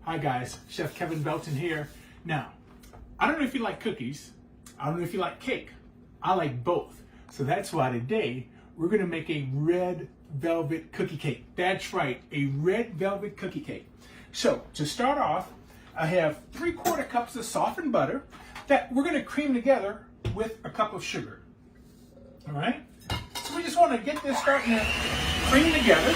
Hi guys, Chef Kevin Belton here. Now, I don't know if you like cookies, I don't know if you like cake. I like both. So that's why today we're gonna make a red velvet cookie cake. That's right, a red velvet cookie cake. So to start off, I have 3/4 cups of softened butter that we're gonna cream together with a cup of sugar. All right? So we just wanna get this starting to cream together.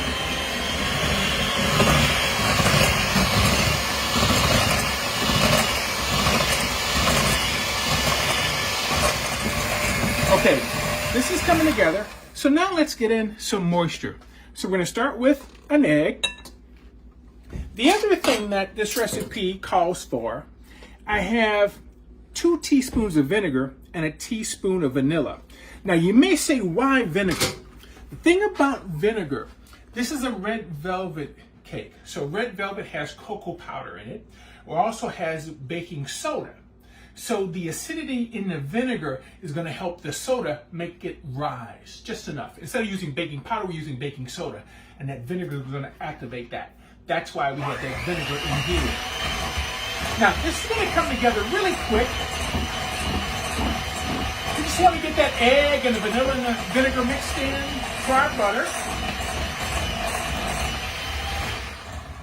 Okay, this is coming together. So now let's get in some moisture. So we're going to start with an egg. The other thing that this recipe calls for, I have 2 teaspoons of vinegar and a teaspoon of vanilla. Now you may say, why vinegar? The thing about vinegar, this is a red velvet cake. So red velvet has cocoa powder in it. It also has baking soda. So the acidity in the vinegar is going to help the soda make it rise just enough. Instead of using baking powder, we're using baking soda. And that vinegar is going to activate that. That's why we have that vinegar ingredient. Now, this is going to come together really quick. We just want to get that egg and the vanilla and the vinegar mixed in to our butter.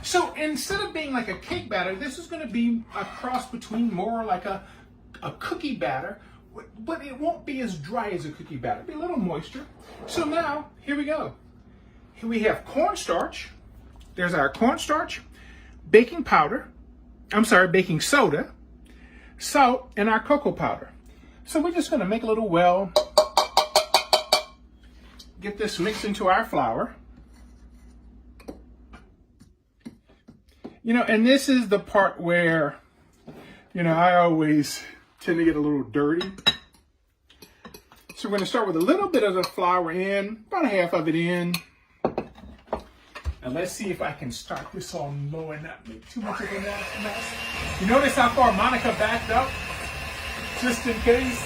So instead of being like a cake batter, this is going to be a cross between more like a cookie batter, but it won't be as dry as a cookie batter. It'll be a little moisture. So now, here we go. Here we have cornstarch. There's our cornstarch, baking soda, salt, and our cocoa powder. So we're just going to make a little well, get this mixed into our flour. You know, and this is the part where, you know, I always tend to get a little dirty. So we're going to start with a little bit of the flour in, about half of it in. And let's see if I can start this on low and not make too much of a mess. You notice how far Monica backed up? Just in case.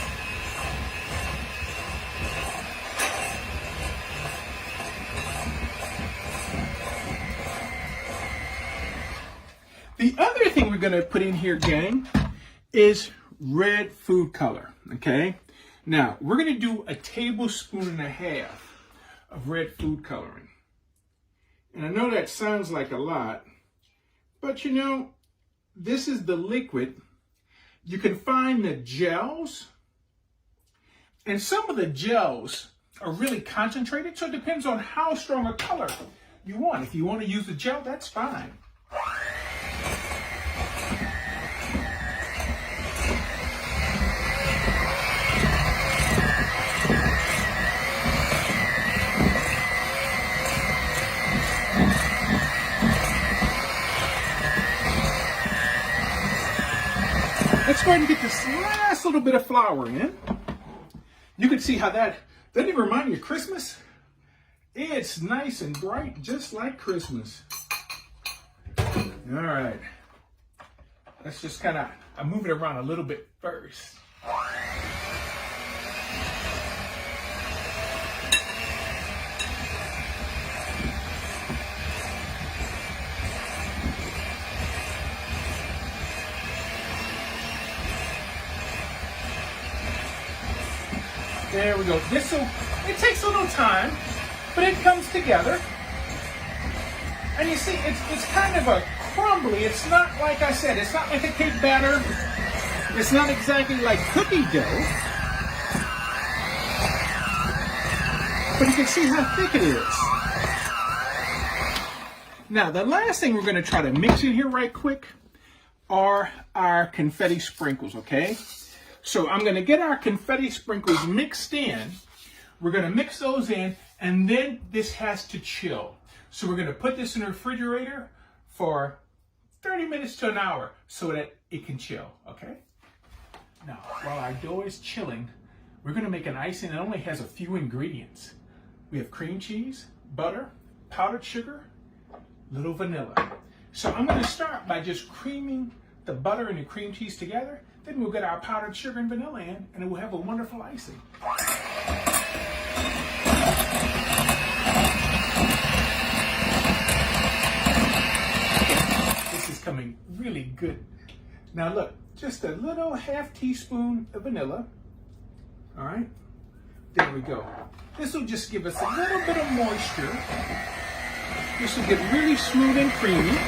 The other thing we're going to put in here, gang, is red food color, okay? Now, we're going to do 1.5 tablespoons of red food coloring. And I know that sounds like a lot, but you know, this is the liquid. You can find the gels, and some of the gels are really concentrated, so it depends on how strong a color you want. If you want to use the gel, that's fine. Let's go ahead and get this last little bit of flour in. You can see how that doesn't it remind you of Christmas? It's nice and bright, just like Christmas. All right. Let's just kind of, I'll move it around a little bit first. There we go. It takes a little time, but it comes together. And you see, it's kind of a crumbly. It's not, like I said, it's not like a cake batter. It's not exactly like cookie dough. But you can see how thick it is. Now, the last thing we're going to try to mix in here right quick are our confetti sprinkles, okay? So I'm going to get our confetti sprinkles mixed in. We're going to mix those in, and then this has to chill. So we're going to put this in the refrigerator for 30 minutes to an hour so that it can chill, okay? Now, while our dough is chilling, we're going to make an icing that only has a few ingredients. We have cream cheese, butter, powdered sugar, little vanilla. So I'm going to start by just creaming the butter and the cream cheese together. Then we'll get our powdered sugar and vanilla in, and we'll have a wonderful icing. This is coming good. Now look, just a little half teaspoon of vanilla. All right, there we go. This will just give us a little bit of moisture. This will get really smooth and creamy.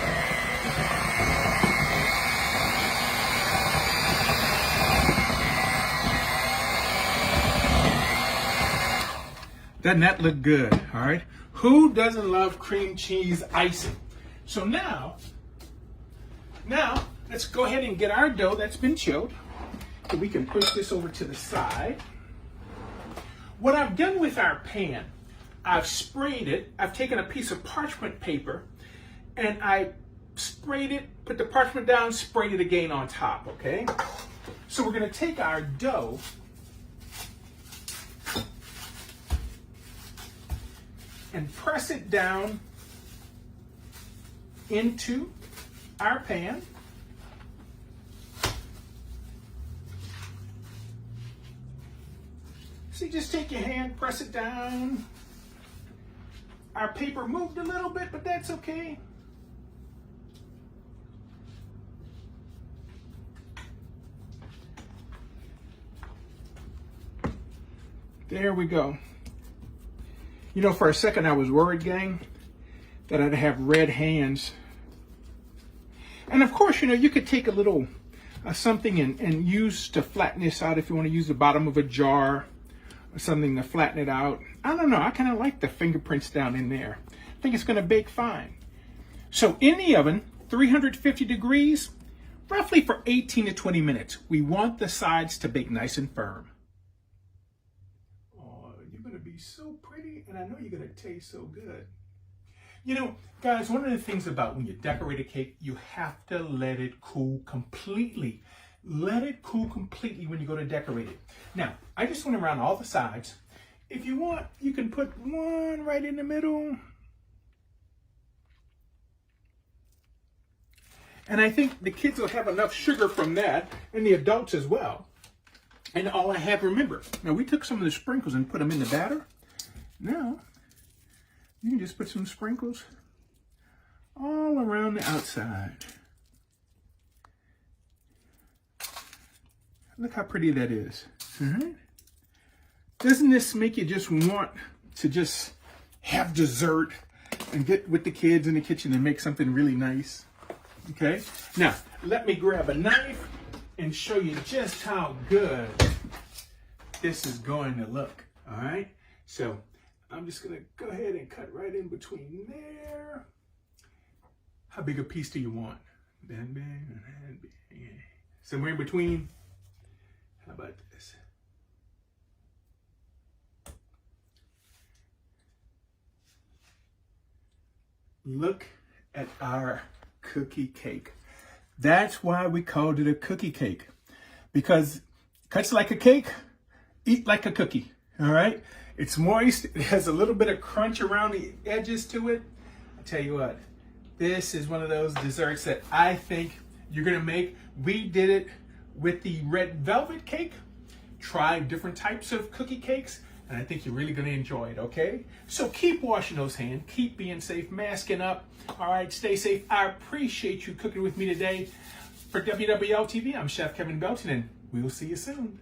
Doesn't that look good? All right. Who doesn't love cream cheese icing? So now let's go ahead and get our dough that's been chilled. So we can push this over to the side. What I've done with our pan, I've sprayed it. I've taken a piece of parchment paper and I sprayed it, put the parchment down, sprayed it again on top, okay? So we're gonna take our dough and press it down into our pan. See, just take your hand, press it down. Our paper moved a little bit, but that's okay. There we go. You know, for a second I was worried, gang, that I'd have red hands. And of course, you know, you could take a little something and use to flatten this out if you want to use the bottom of a jar or something to flatten it out. I don't know, I kind of like the fingerprints down in there. I think it's going to bake fine. So in the oven, 350 degrees, roughly for 18 to 20 minutes. We want the sides to bake nice and firm. Oh, you're going to be so pretty, and I know you're going to taste so good. You know, guys, one of the things about when you decorate a cake, you have to let it cool completely. Let it cool completely when you go to decorate it. Now, I just went around all the sides. If you want, you can put one right in the middle. And I think the kids will have enough sugar from that, and the adults as well. And all I have, remember, now we took some of the sprinkles and put them in the batter. Now, you can just put some sprinkles all around the outside. Look how pretty that is. Doesn't this make you just want to just have dessert and get with the kids in the kitchen and make something really nice? Okay, now let me grab a knife and show you just how good this is going to look. All right, so I'm just gonna go ahead and cut right in between there. How big a piece do you want? That big, somewhere in between. How about this? Look at our cookie cake. That's why we called it a cookie cake, because it cuts like a cake, eat like a cookie. All right, it's moist, it has a little bit of crunch around the edges to it. I tell you what, this is one of those desserts that I think you're gonna make. We did it with the red velvet cake. Try different types of cookie cakes, and I think you're really gonna enjoy it, okay? So keep washing those hands, keep being safe, masking up. All right, stay safe. I appreciate you cooking with me today. For WWLTV, I'm Chef Kevin Belton, and we'll see you soon.